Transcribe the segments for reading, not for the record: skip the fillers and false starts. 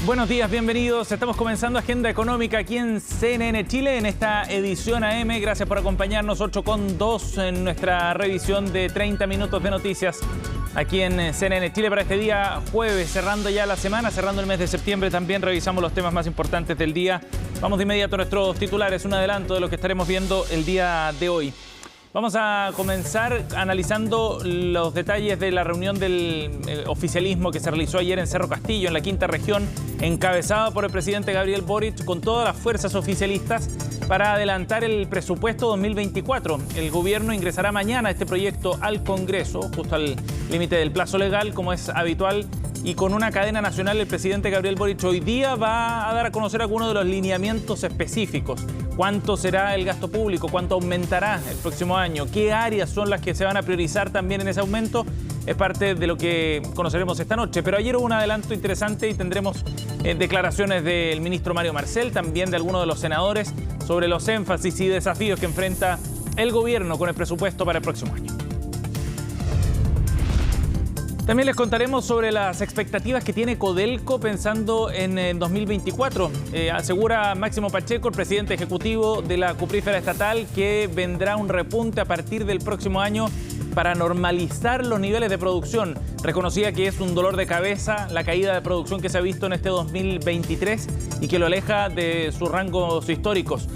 Buenos días, bienvenidos. Estamos comenzando Agenda Económica aquí en CNN Chile, en esta edición AM. Gracias por acompañarnos, 8:02 en nuestra revisión de 30 minutos de noticias aquí en CNN Chile para este día jueves, cerrando ya la semana, cerrando el mes de septiembre. También revisamos los temas más importantes del día. Vamos de inmediato a nuestros titulares, un adelanto de lo que estaremos viendo el día de hoy. Vamos a comenzar analizando los detalles de la reunión del oficialismo que se realizó ayer en Cerro Castillo, en la quinta región, encabezada por el presidente Gabriel Boric, con todas las fuerzas oficialistas para adelantar el presupuesto 2024. El gobierno ingresará mañana este proyecto al Congreso, justo al límite del plazo legal, como es habitual, y con una cadena nacional. El presidente Gabriel Boric hoy día va a dar a conocer algunos de los lineamientos específicos. ¿Cuánto será el gasto público? ¿Cuánto aumentará el próximo año? ¿Qué áreas son las que se van a priorizar también en ese aumento? Es parte de lo que conoceremos esta noche. Pero ayer hubo un adelanto interesante y tendremos declaraciones del ministro Mario Marcel, también de algunos de los senadores, sobre los énfasis y desafíos que enfrenta el gobierno con el presupuesto para el próximo año. También les contaremos sobre las expectativas que tiene Codelco pensando en 2024. Asegura Máximo Pacheco, el presidente ejecutivo de la cuprífera estatal, que vendrá un repunte a partir del próximo año para normalizar los niveles de producción. Reconocía que es un dolor de cabeza la caída de producción que se ha visto en este 2023 y que lo aleja de sus rangos históricos.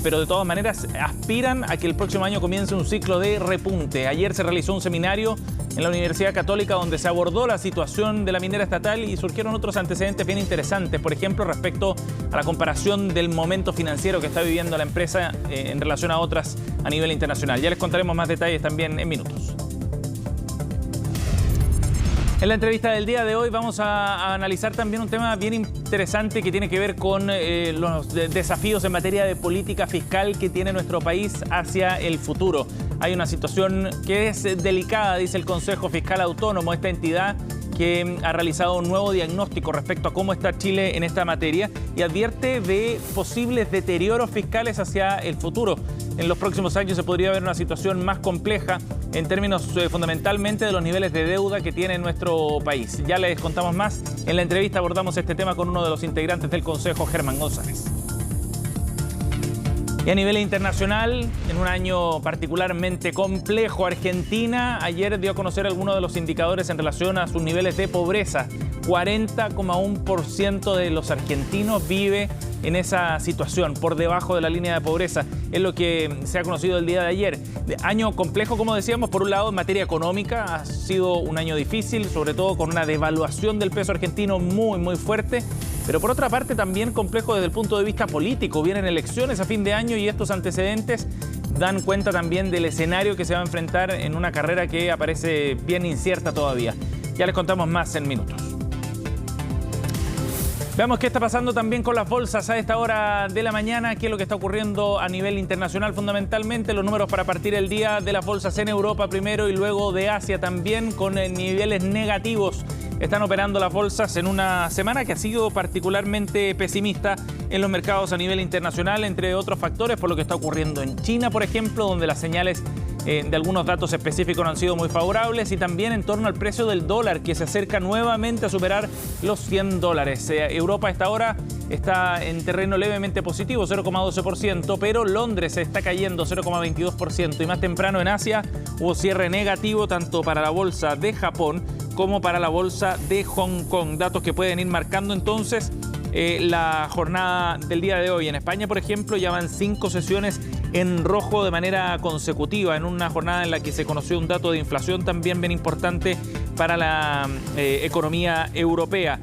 Pero de todas maneras aspiran a que el próximo año comience un ciclo de repunte. Ayer se realizó un seminario en la Universidad Católica donde se abordó la situación de la minera estatal y surgieron otros antecedentes bien interesantes. Por ejemplo, respecto a la comparación del momento financiero que está viviendo la empresa en relación a otras a nivel internacional. Ya les contaremos más detalles también en minutos. En la entrevista del día de hoy vamos a analizar también un tema bien interesante que tiene que ver con los desafíos en materia de política fiscal que tiene nuestro país hacia el futuro. Hay una situación que es delicada, dice el Consejo Fiscal Autónomo, esta entidad que ha realizado un nuevo diagnóstico respecto a cómo está Chile en esta materia y advierte de posibles deterioros fiscales hacia el futuro. En los próximos años se podría ver una situación más compleja en términos fundamentalmente de los niveles de deuda que tiene nuestro país. Ya les contamos más. En la entrevista abordamos este tema con uno de los integrantes del Consejo, Germán González. Y a nivel internacional, en un año particularmente complejo, Argentina ayer dio a conocer algunos de los indicadores en relación a sus niveles de pobreza. 40,1% de los argentinos vive en esa situación, por debajo de la línea de pobreza. Es lo que se ha conocido el día de ayer. Año complejo, como decíamos, por un lado en materia económica. Ha sido un año difícil, sobre todo con una devaluación del peso argentino muy fuerte. Pero por otra parte también complejo desde el punto de vista político. Vienen elecciones a fin de año y estos antecedentes dan cuenta también del escenario que se va a enfrentar en una carrera que aparece bien incierta todavía. Ya les contamos más en minutos. Veamos qué está pasando también con las bolsas a esta hora de la mañana, qué es lo que está ocurriendo a nivel internacional fundamentalmente. Los números para partir el día de las bolsas en Europa primero y luego de Asia también con niveles negativos. Están operando las bolsas en una semana que ha sido particularmente pesimista en los mercados a nivel internacional, entre otros factores por lo que está ocurriendo en China, por ejemplo, donde las señales de algunos datos específicos no han sido muy favorables, y también en torno al precio del dólar, que se acerca nuevamente a superar los $100. Europa a esta hora está en terreno levemente positivo, 0,12%, pero Londres está cayendo 0,22%, y más temprano en Asia hubo cierre negativo tanto para la bolsa de Japón como para la bolsa de Hong Kong. Datos que pueden ir marcando entonces la jornada del día de hoy. En España, por ejemplo, ya van 5 sesiones en rojo de manera consecutiva, en una jornada en la que se conoció un dato de inflación también bien importante para la economía europea.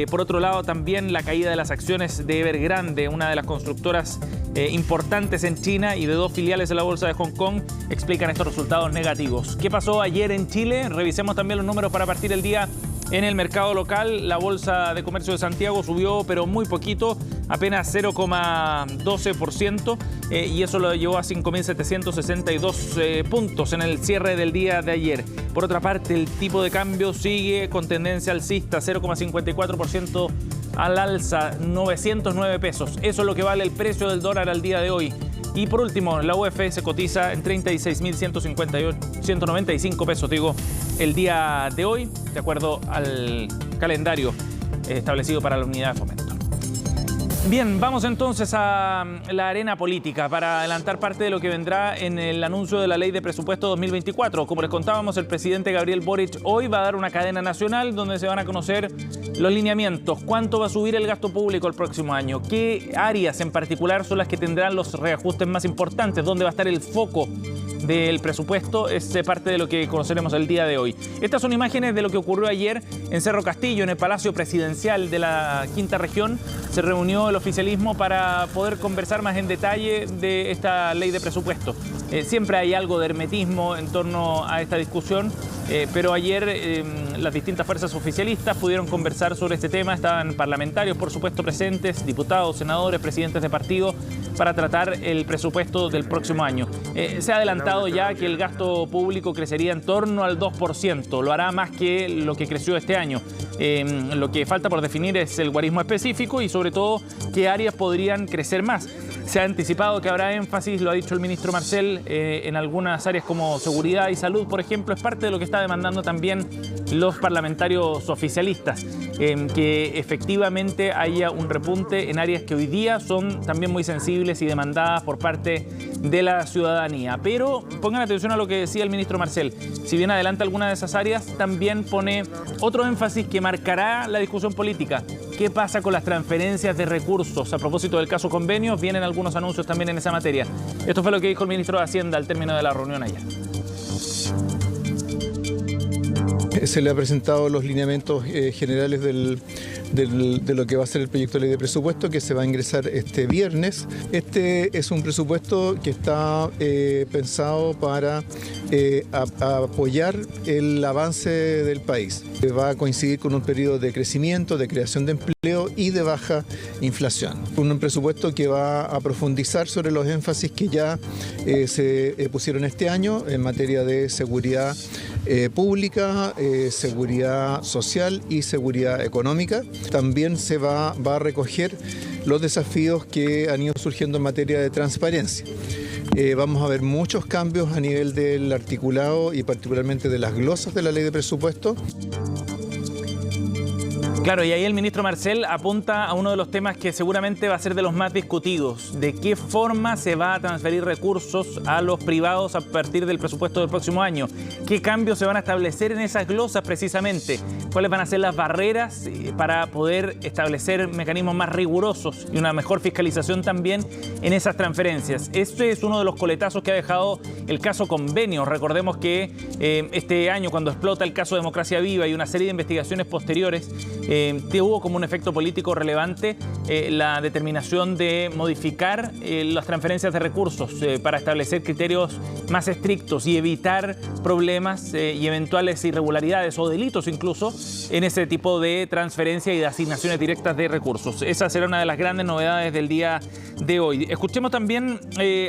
Por otro lado, también la caída de las acciones de Evergrande, una de las constructoras importantes en China y de 2 filiales de la bolsa de Hong Kong, explican estos resultados negativos. ¿Qué pasó ayer en Chile? Revisemos también los números para partir el día. En el mercado local, la Bolsa de Comercio de Santiago subió, pero muy poquito, apenas 0,12%, y eso lo llevó a 5.762 puntos en el cierre del día de ayer. Por otra parte, el tipo de cambio sigue con tendencia alcista, 0,54% al alza, 909 pesos. Eso es lo que vale el precio del dólar al día de hoy. Y por último, la UF se cotiza en 36.195 pesos, el día de hoy, de acuerdo al calendario establecido para la unidad de fomento. Bien, vamos entonces a la arena política para adelantar parte de lo que vendrá en el anuncio de la Ley de Presupuesto 2024. Como les contábamos, el presidente Gabriel Boric hoy va a dar una cadena nacional donde se van a conocer los lineamientos, cuánto va a subir el gasto público el próximo año, qué áreas en particular son las que tendrán los reajustes más importantes, dónde va a estar el foco del presupuesto. Es parte de lo que conoceremos el día de hoy. Estas son imágenes de lo que ocurrió ayer en Cerro Castillo, en el Palacio Presidencial de la Quinta Región. Se reunió el oficialismo para poder conversar más en detalle de esta ley de presupuesto. Siempre hay algo de hermetismo en torno a esta discusión, pero ayer las distintas fuerzas oficialistas pudieron conversar sobre este tema. Estaban parlamentarios, por supuesto, presentes, diputados, senadores, presidentes de partido, para tratar el presupuesto del próximo año. Se ha adelantado ya que el gasto público crecería en torno al 2%, lo hará más que lo que creció este año. Lo que falta por definir es el guarismo específico y sobre todo qué áreas podrían crecer más. Se ha anticipado que habrá énfasis, lo ha dicho el ministro Marcel, en algunas áreas como seguridad y salud, por ejemplo. Es parte de lo que está demandando también los parlamentarios oficialistas, que efectivamente haya un repunte en áreas que hoy día son también muy sensibles y demandadas por parte de la ciudadanía. Pero pongan atención a lo que decía el ministro Marcel. Si bien adelanta alguna de esas áreas, también pone otro énfasis que marcará la discusión política. ¿Qué pasa con las transferencias de recursos? A propósito del caso convenios, vienen algunos anuncios también en esa materia. Esto fue lo que dijo el ministro de Hacienda al término de la reunión ayer. Se le ha presentado los lineamientos generales de lo que va a ser el proyecto de ley de presupuesto, que se va a ingresar este viernes. Este es un presupuesto que está pensado para apoyar el avance del país. Va a coincidir con un periodo de crecimiento, de creación de empleo y de baja inflación. Un presupuesto que va a profundizar sobre los énfasis que ya se pusieron este año en materia de seguridad pública, seguridad social y seguridad económica. También se va a recoger los desafíos que han ido surgiendo en materia de transparencia. Vamos a ver muchos cambios a nivel del articulado y particularmente de las glosas de la ley de presupuesto. Claro, y ahí el ministro Marcel apunta a uno de los temas que seguramente va a ser de los más discutidos. ¿De qué forma se va a transferir recursos a los privados a partir del presupuesto del próximo año? ¿Qué cambios se van a establecer en esas glosas precisamente? ¿Cuáles van a ser las barreras para poder establecer mecanismos más rigurosos y una mejor fiscalización también en esas transferencias? Este es uno de los coletazos que ha dejado el caso convenios. Recordemos que este año, cuando explota el caso Democracia Viva y una serie de investigaciones posteriores, hubo como un efecto político relevante la determinación de modificar las transferencias de recursos para establecer criterios más estrictos y evitar problemas y eventuales irregularidades o delitos incluso en ese tipo de transferencia y de asignaciones directas de recursos. Esa será una de las grandes novedades del día de hoy. Escuchemos también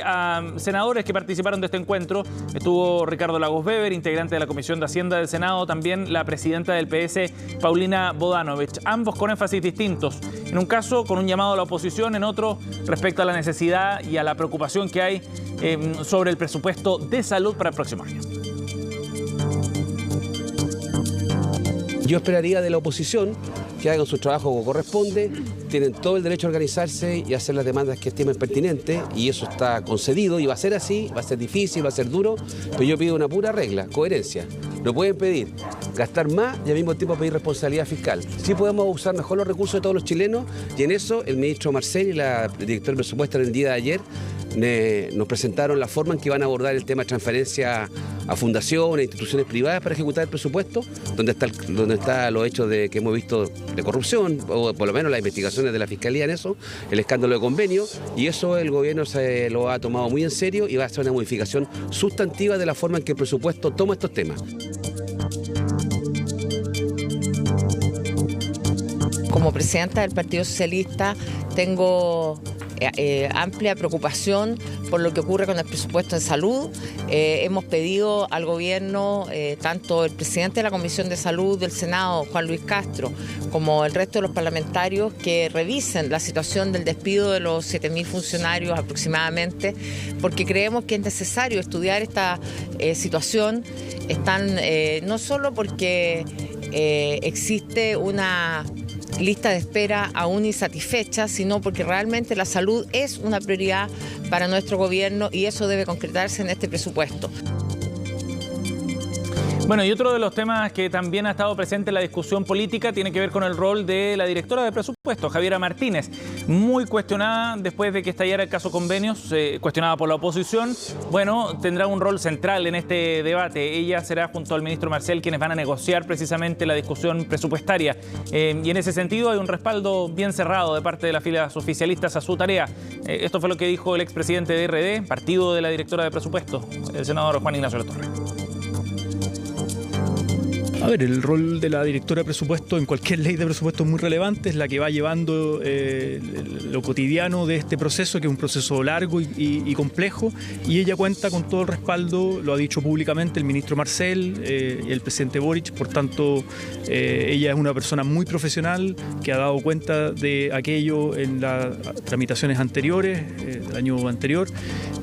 a senadores que participaron de este encuentro. Estuvo Ricardo Lagos Weber, integrante de la Comisión de Hacienda del Senado, también la presidenta del PS, Paulina Bodanovich, ambos con énfasis distintos. En un caso con un llamado a la oposición, en otro respecto a la necesidad y a la preocupación que hay sobre el presupuesto de salud para el próximo año. Yo esperaría de la oposición que hagan su trabajo como corresponde, tienen todo el derecho a organizarse y hacer las demandas que estimen pertinentes, y eso está concedido y va a ser así, va a ser difícil, va a ser duro, pero yo pido una pura regla, coherencia. No pueden pedir gastar más y al mismo tiempo pedir responsabilidad fiscal. Sí podemos usar mejor los recursos de todos los chilenos, y en eso el ministro Marcel y la directora del presupuesto en el día de ayer nos presentaron la forma en que van a abordar el tema de transferencia a fundaciones, a instituciones privadas para ejecutar el presupuesto, donde están los hechos que hemos visto de corrupción, o por lo menos las investigaciones de la Fiscalía en eso, el escándalo de convenio, y eso el gobierno se lo ha tomado muy en serio y va a hacer una modificación sustantiva de la forma en que el presupuesto toma estos temas. Como presidenta del Partido Socialista tengo amplia preocupación por lo que ocurre con el presupuesto de salud. Hemos pedido al gobierno, tanto el presidente de la Comisión de Salud del Senado, Juan Luis Castro, como el resto de los parlamentarios, que revisen la situación del despido de los 7.000 funcionarios aproximadamente, porque creemos que es necesario estudiar esta situación. No solo porque existe una lista de espera aún insatisfechas, sino porque realmente la salud es una prioridad para nuestro gobierno y eso debe concretarse en este presupuesto. Bueno, y otro de los temas que también ha estado presente en la discusión política tiene que ver con el rol de la directora de presupuesto, Javiera Martínez, muy cuestionada después de que estallara el caso Convenios, cuestionada por la oposición. Bueno, tendrá un rol central en este debate. Ella será junto al ministro Marcel quienes van a negociar precisamente la discusión presupuestaria. Y en ese sentido hay un respaldo bien cerrado de parte de las filas oficialistas a su tarea. Esto fue lo que dijo el expresidente de RD, partido de la directora de presupuesto, el senador Juan Ignacio Latorre. A ver, el rol de la directora de presupuesto en cualquier ley de presupuesto es muy relevante, es la que va llevando lo cotidiano de este proceso, que es un proceso largo y complejo, y ella cuenta con todo el respaldo, lo ha dicho públicamente el ministro Marcel y el presidente Boric. Por tanto, ella es una persona muy profesional que ha dado cuenta de aquello en las tramitaciones anteriores, del año anterior,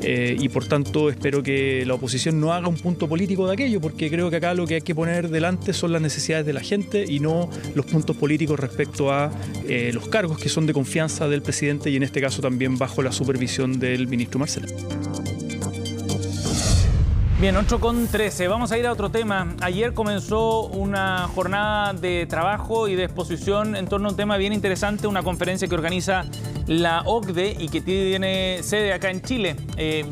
y por tanto espero que la oposición no haga un punto político de aquello, porque creo que acá lo que hay que poner delante son las necesidades de la gente y no los puntos políticos respecto a los cargos que son de confianza del presidente y en este caso también bajo la supervisión del ministro Marcel. Bien, 8:13. Vamos a ir a otro tema. Ayer comenzó una jornada de trabajo y de exposición en torno a un tema bien interesante, una conferencia que organiza la OCDE y que tiene sede acá en Chile.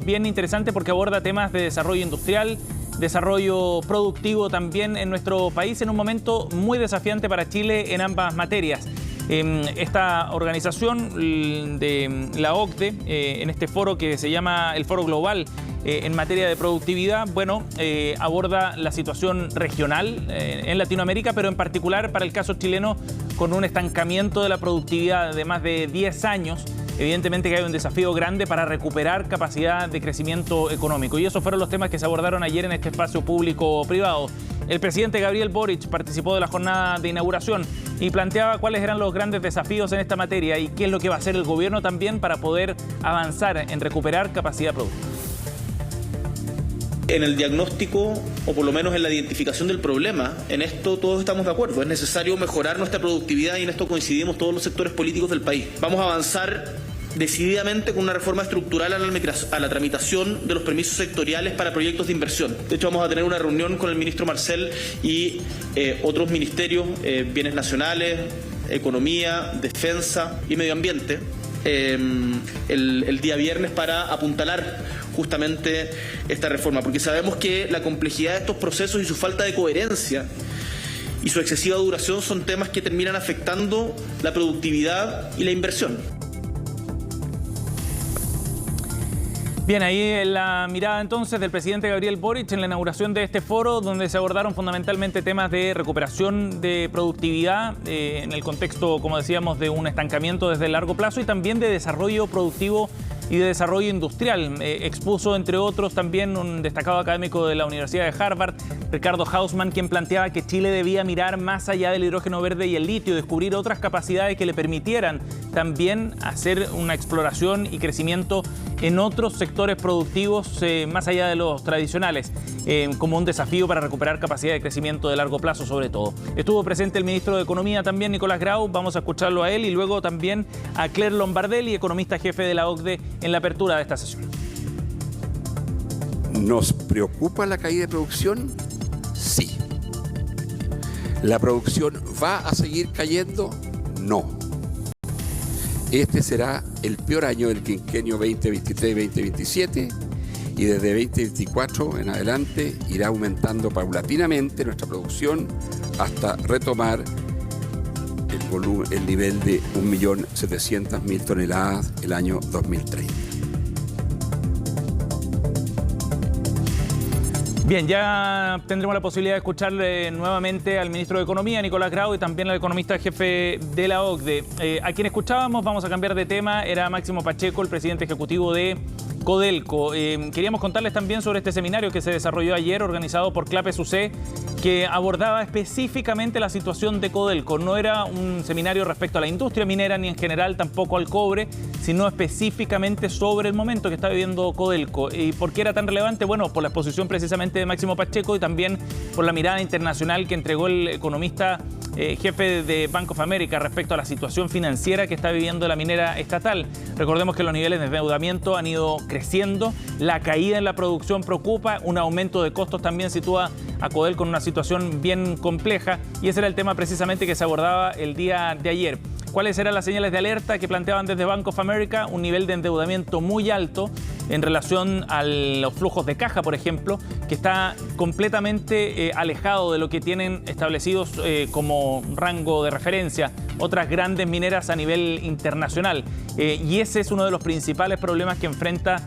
Bien interesante porque aborda temas de desarrollo industrial, desarrollo productivo también en nuestro país en un momento muy desafiante para Chile en ambas materias. Esta organización de la OCDE, en este foro que se llama el Foro Global en materia de productividad, bueno, aborda la situación regional en Latinoamérica, pero en particular para el caso chileno con un estancamiento de la productividad de más de 10 años. Evidentemente que hay un desafío grande para recuperar capacidad de crecimiento económico. Y esos fueron los temas que se abordaron ayer en este espacio público-privado. El presidente Gabriel Boric participó de la jornada de inauguración y planteaba cuáles eran los grandes desafíos en esta materia y qué es lo que va a hacer el gobierno también para poder avanzar en recuperar capacidad productiva. En el diagnóstico, o por lo menos en la identificación del problema, en esto todos estamos de acuerdo. Es necesario mejorar nuestra productividad y en esto coincidimos todos los sectores políticos del país. Vamos a avanzar decididamente con una reforma estructural a la tramitación de los permisos sectoriales para proyectos de inversión. De hecho, vamos a tener una reunión con el ministro Marcel y otros ministerios, bienes nacionales, economía, defensa y medio ambiente, el día viernes para apuntalar justamente esta reforma, porque sabemos que la complejidad de estos procesos y su falta de coherencia y su excesiva duración son temas que terminan afectando la productividad y la inversión. Bien, ahí la mirada entonces del presidente Gabriel Boric en la inauguración de este foro, donde se abordaron fundamentalmente temas de recuperación de productividad en el contexto, como decíamos, de un estancamiento desde el largo plazo y también de desarrollo productivo y de desarrollo industrial. Expuso, entre otros, también un destacado académico de la Universidad de Harvard, Ricardo Hausmann, quien planteaba que Chile debía mirar más allá del hidrógeno verde y el litio, descubrir otras capacidades que le permitieran también hacer una exploración y crecimiento en otros sectores productivos más allá de los tradicionales, como un desafío para recuperar capacidad de crecimiento de largo plazo sobre todo. Estuvo presente el ministro de Economía también, Nicolás Grau, vamos a escucharlo a él y luego también a Claire Lombardelli, economista jefe de la OCDE, en la apertura de esta sesión. ¿Nos preocupa la caída de producción? Sí. ¿La producción va a seguir cayendo? No. Este será el peor año del quinquenio 2023-2027 y desde 2024 en adelante irá aumentando paulatinamente nuestra producción hasta retomar el nivel de 1.700.000 toneladas el año 2030. Bien, ya tendremos la posibilidad de escucharle nuevamente al ministro de Economía, Nicolás Grau, y también al economista jefe de la OCDE. A quien escuchábamos, vamos a cambiar de tema, era Máximo Pacheco, el presidente ejecutivo de Codelco. Queríamos contarles también sobre este seminario que se desarrolló ayer, organizado por Clapes UC, que abordaba específicamente la situación de Codelco. No era un seminario respecto a la industria minera ni en general tampoco al cobre, sino específicamente sobre el momento que está viviendo Codelco. ¿Y por qué era tan relevante? Bueno, por la exposición precisamente de Máximo Pacheco y también por la mirada internacional que entregó el economista jefe de Bank of America, respecto a la situación financiera que está viviendo la minera estatal. Recordemos que los niveles de endeudamiento han ido creciendo, la caída en la producción preocupa, un aumento de costos también sitúa a Codelco en una situación bien compleja, y ese era el tema precisamente que se abordaba el día de ayer. ¿Cuáles eran las señales de alerta que planteaban desde Bank of America? Un nivel de endeudamiento muy alto en relación a los flujos de caja, por ejemplo, que está completamente alejado de lo que tienen establecidos como rango de referencia otras grandes mineras a nivel internacional. Y ese es uno de los principales problemas que enfrenta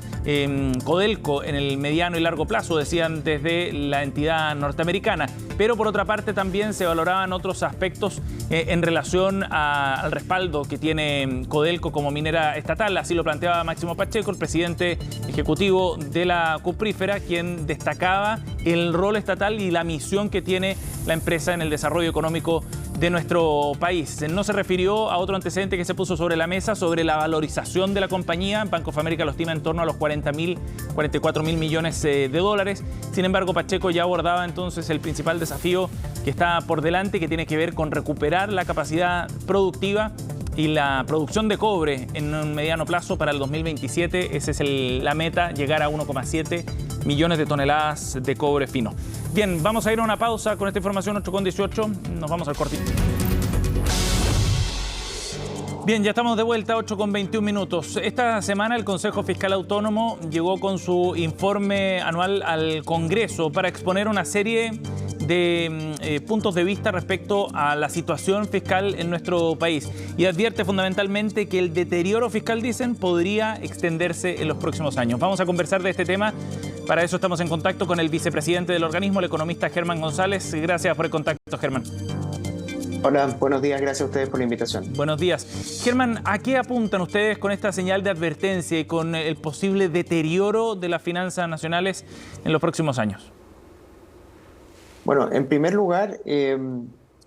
Codelco en el mediano y largo plazo, decían desde la entidad norteamericana. Pero por otra parte también se valoraban otros aspectos en relación al respaldo que tiene Codelco como minera estatal. Así lo planteaba Máximo Pacheco, el presidente ejecutivo de la cuprífera, quien destacaba el rol estatal y la misión que tiene la empresa en el desarrollo económico de nuestro país. No se refirió a otro antecedente que se puso sobre la mesa sobre la valorización de la compañía. Bank of America lo estima en torno a los 44 mil millones de dólares. Sin embargo, Pacheco ya abordaba entonces el principal desafío que está por delante, que tiene que ver con recuperar la capacidad productiva y la producción de cobre en un mediano plazo para el 2027. Esa es la meta, llegar a 1,7 millones de toneladas de cobre fino. Bien, vamos a ir a una pausa con esta información, 8:18. Nos vamos al cortito. Bien, ya estamos de vuelta, 8:21 minutos. Esta semana el Consejo Fiscal Autónomo llegó con su informe anual al Congreso para exponer una serie de puntos de vista respecto a la situación fiscal en nuestro país, y advierte fundamentalmente que el deterioro fiscal, dicen, podría extenderse en los próximos años. Vamos a conversar de este tema. Para eso estamos en contacto con el vicepresidente del organismo, el economista Germán González. Gracias por el contacto, Germán. Hola, buenos días, gracias a ustedes por la invitación. Buenos días. Germán, ¿a qué apuntan ustedes con esta señal de advertencia y con el posible deterioro de las finanzas nacionales en los próximos años? Bueno, en primer lugar,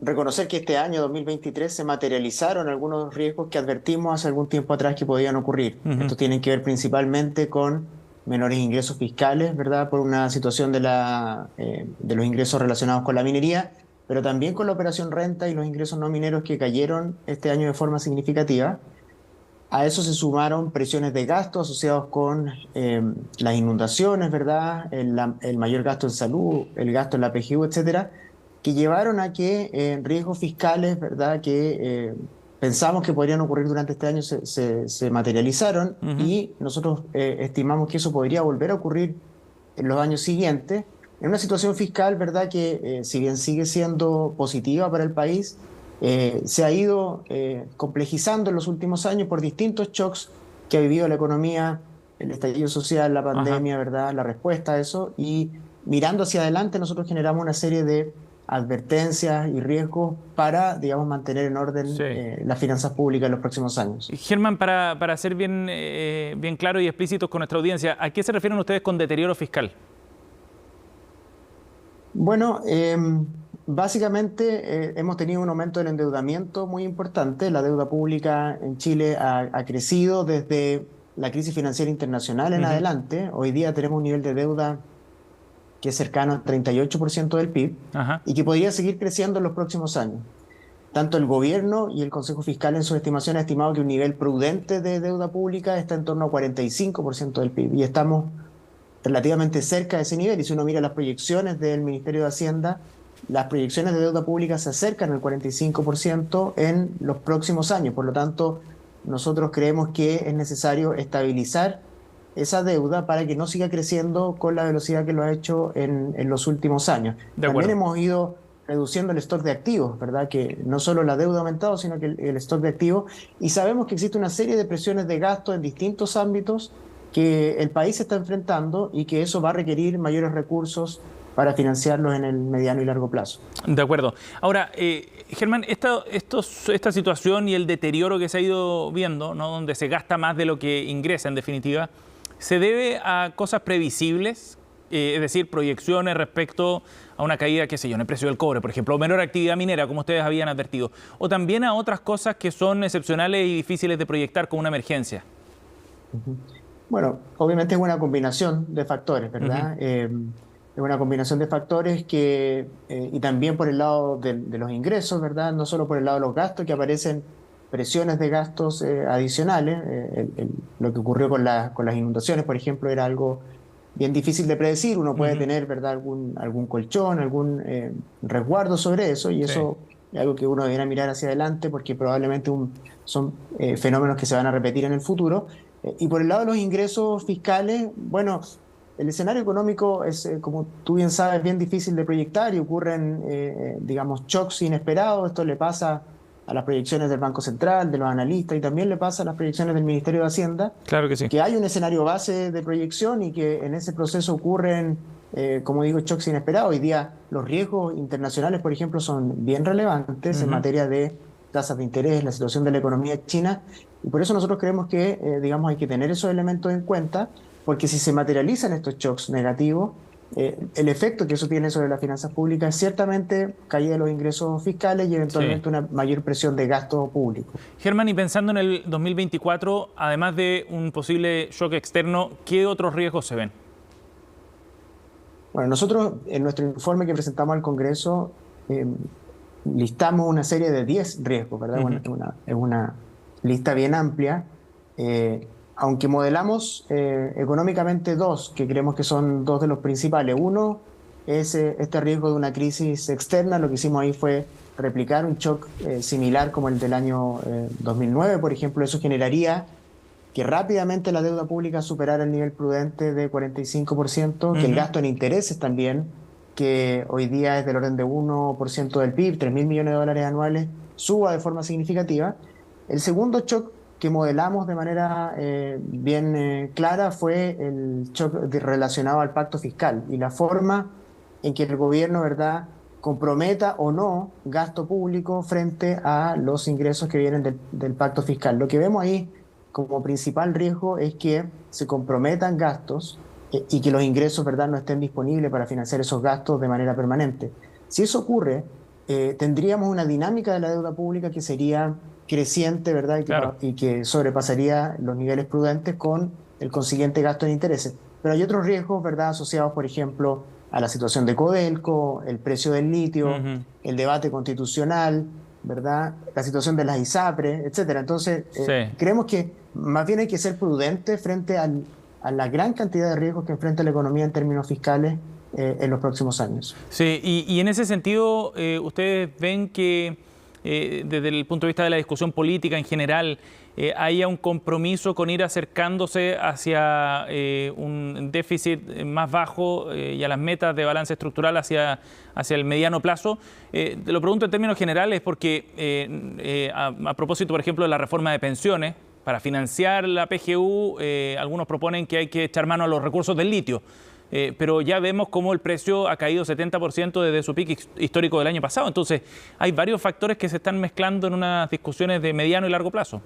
reconocer que este año 2023 se materializaron algunos riesgos que advertimos hace algún tiempo atrás que podían ocurrir. Estos tienen que ver principalmente con menores ingresos fiscales, ¿verdad? Por una situación de los ingresos relacionados con la minería, pero también con la operación renta y los ingresos no mineros que cayeron este año de forma significativa. A eso se sumaron presiones de gasto asociados con las inundaciones, ¿verdad? El mayor gasto en salud, el gasto en la PGU, etcétera, que llevaron a que riesgos fiscales, ¿verdad?, que pensamos que podrían ocurrir durante este año se materializaron, y nosotros estimamos que eso podría volver a ocurrir en los años siguientes, en una situación fiscal, ¿verdad?, que si bien sigue siendo positiva para el país, se ha ido complejizando en los últimos años por distintos shocks que ha vivido la economía, el estallido social, la pandemia, ¿verdad?, la respuesta a eso, y mirando hacia adelante nosotros generamos una serie de advertencias y riesgos para, digamos, mantener en orden las finanzas públicas en los próximos años. Germán, para ser bien claros y explícitos con nuestra audiencia, ¿a qué se refieren ustedes con deterioro fiscal? Bueno, básicamente hemos tenido un aumento del endeudamiento muy importante. La deuda pública en Chile ha crecido desde la crisis financiera internacional en adelante. Hoy día tenemos un nivel de deuda que es cercano al 38% del PIB y que podría seguir creciendo en los próximos años. Tanto el gobierno y el Consejo Fiscal en sus estimaciones han estimado que un nivel prudente de deuda pública está en torno a 45% del PIB, y estamos relativamente cerca de ese nivel. Y si uno mira las proyecciones del Ministerio de Hacienda, las proyecciones de deuda pública se acercan al 45% en los próximos años. Por lo tanto, nosotros creemos que es necesario estabilizar esa deuda para que no siga creciendo con la velocidad que lo ha hecho en los últimos años. También hemos ido reduciendo el stock de activos, ¿verdad? Que no solo la deuda ha aumentado, sino que el stock de activos. Y sabemos que existe una serie de presiones de gasto en distintos ámbitos que el país está enfrentando, y que eso va a requerir mayores recursos para financiarlos en el mediano y largo plazo. De acuerdo. Ahora, Germán, esta situación y el deterioro que se ha ido viendo, ¿no?, donde se gasta más de lo que ingresa en definitiva, ¿se debe a cosas previsibles? Es decir, proyecciones respecto a una caída, qué sé yo, en el precio del cobre, por ejemplo, o menor actividad minera, como ustedes habían advertido, o también a otras cosas que son excepcionales y difíciles de proyectar como una emergencia. Bueno, obviamente es una combinación de factores, ¿verdad? es una combinación de factores que, y también por el lado de los ingresos, ¿verdad? No solo por el lado de los gastos, que aparecen presiones de gastos adicionales. Lo que ocurrió con las inundaciones, por ejemplo, era algo bien difícil de predecir. Uno puede tener, ¿verdad?, algún colchón, algún resguardo sobre eso, y eso es algo que uno debería mirar hacia adelante, porque probablemente son fenómenos que se van a repetir en el futuro. Y por el lado de los ingresos fiscales, bueno, el escenario económico es, como tú bien sabes, bien difícil de proyectar, y ocurren, digamos, shocks inesperados. Esto le pasa a las proyecciones del Banco Central, de los analistas, y también le pasa a las proyecciones del Ministerio de Hacienda. Claro que sí. Que hay un escenario base de proyección y que en ese proceso ocurren, como digo, shocks inesperados. Hoy día los riesgos internacionales, por ejemplo, son bien relevantes en materia de tasas de interés, la situación de la economía china, y por eso nosotros creemos que, digamos, hay que tener esos elementos en cuenta, porque si se materializan estos shocks negativos, el efecto que eso tiene sobre las finanzas públicas es ciertamente caída de los ingresos fiscales y eventualmente una mayor presión de gasto público. Germán, y pensando en el 2024, además de un posible shock externo, ¿qué otros riesgos se ven? Bueno, nosotros en nuestro informe que presentamos al Congreso listamos una serie de 10 riesgos, ¿verdad? Es una lista bien amplia, aunque modelamos económicamente dos, que creemos que son dos de los principales. Uno es este riesgo de una crisis externa. Lo que hicimos ahí fue replicar un shock similar como el del año 2009, por ejemplo. Eso generaría que rápidamente la deuda pública superara el nivel prudente de 45%, que el gasto en intereses también, que hoy día es del orden de 1% del PIB, 3.000 millones de dólares anuales, suba de forma significativa. El segundo shock que modelamos de manera bien clara fue el shock relacionado al pacto fiscal y la forma en que el gobierno, ¿verdad?, comprometa o no gasto público frente a los ingresos que vienen del pacto fiscal. Lo que vemos ahí como principal riesgo es que se comprometan gastos y que los ingresos, ¿verdad?, no estén disponibles para financiar esos gastos de manera permanente. Si eso ocurre, tendríamos una dinámica de la deuda pública que sería creciente, ¿verdad?, y que sobrepasaría los niveles prudentes con el consiguiente gasto en intereses. Pero hay otros riesgos, ¿verdad?, asociados, por ejemplo, a la situación de Codelco, el precio del litio, el debate constitucional, ¿verdad?, la situación de las ISAPRES, etcétera. Entonces, creemos que más bien hay que ser prudentes frente a la gran cantidad de riesgos que enfrenta la economía en términos fiscales en los próximos años. Sí, y en ese sentido, ¿ustedes ven que desde el punto de vista de la discusión política en general, haya un compromiso con ir acercándose hacia un déficit más bajo y a las metas de balance estructural hacia el mediano plazo? Te lo pregunto en términos generales porque a propósito, por ejemplo, de la reforma de pensiones, para financiar la PGU, algunos proponen que hay que echar mano a los recursos del litio. Pero ya vemos cómo el precio ha caído 70% desde su pico histórico del año pasado. Entonces, hay varios factores que se están mezclando en unas discusiones de mediano y largo plazo.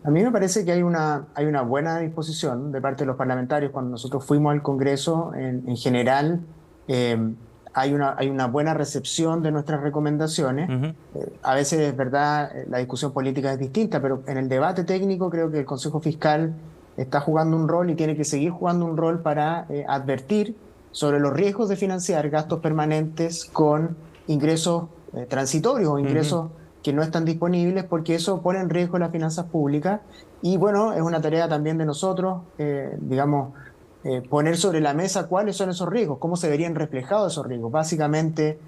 A mí me parece que hay una buena disposición de parte de los parlamentarios. Cuando nosotros fuimos al Congreso, en general, hay una buena recepción de nuestras recomendaciones. A veces, es verdad, la discusión política es distinta, pero en el debate técnico creo que el Consejo Fiscal está jugando un rol y tiene que seguir jugando un rol para advertir sobre los riesgos de financiar gastos permanentes con ingresos transitorios o ingresos que no están disponibles, porque eso pone en riesgo las finanzas públicas. Y bueno, es una tarea también de nosotros, digamos, poner sobre la mesa cuáles son esos riesgos, cómo se verían reflejados esos riesgos. Básicamente,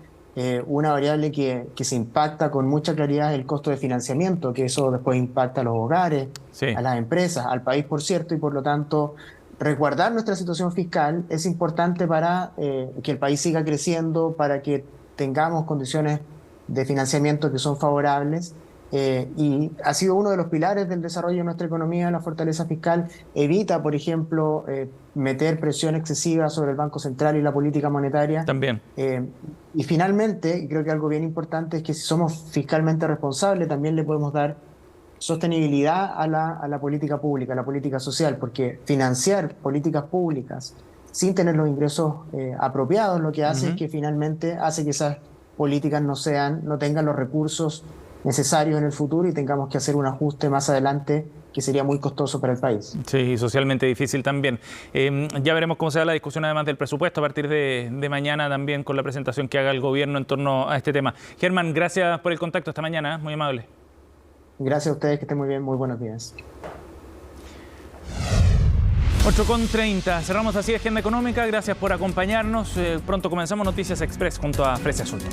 una variable que se impacta con mucha claridad es el costo de financiamiento, que eso después impacta a los hogares, a las empresas, al país, por cierto, y por lo tanto resguardar nuestra situación fiscal es importante para que el país siga creciendo, para que tengamos condiciones de financiamiento que son favorables. Y ha sido uno de los pilares del desarrollo de nuestra economía. La fortaleza fiscal evita, por ejemplo, meter presión excesiva sobre el Banco Central y la política monetaria. También. Y finalmente, y creo que algo bien importante es que si somos fiscalmente responsables, también le podemos dar sostenibilidad a la política pública, a la política social, porque financiar políticas públicas sin tener los ingresos apropiados, lo que hace es que finalmente hace que esas políticas no tengan los recursos necesarios en el futuro y tengamos que hacer un ajuste más adelante que sería muy costoso para el país. Sí, socialmente difícil también. Ya veremos cómo se da la discusión además del presupuesto a partir de mañana también con la presentación que haga el gobierno en torno a este tema. Germán, gracias por el contacto esta mañana, muy amable. Gracias a ustedes, que estén muy bien, muy buenos días. 8:30, cerramos así Agenda Económica, gracias por acompañarnos. Pronto comenzamos Noticias Express junto a Fresia Sultán.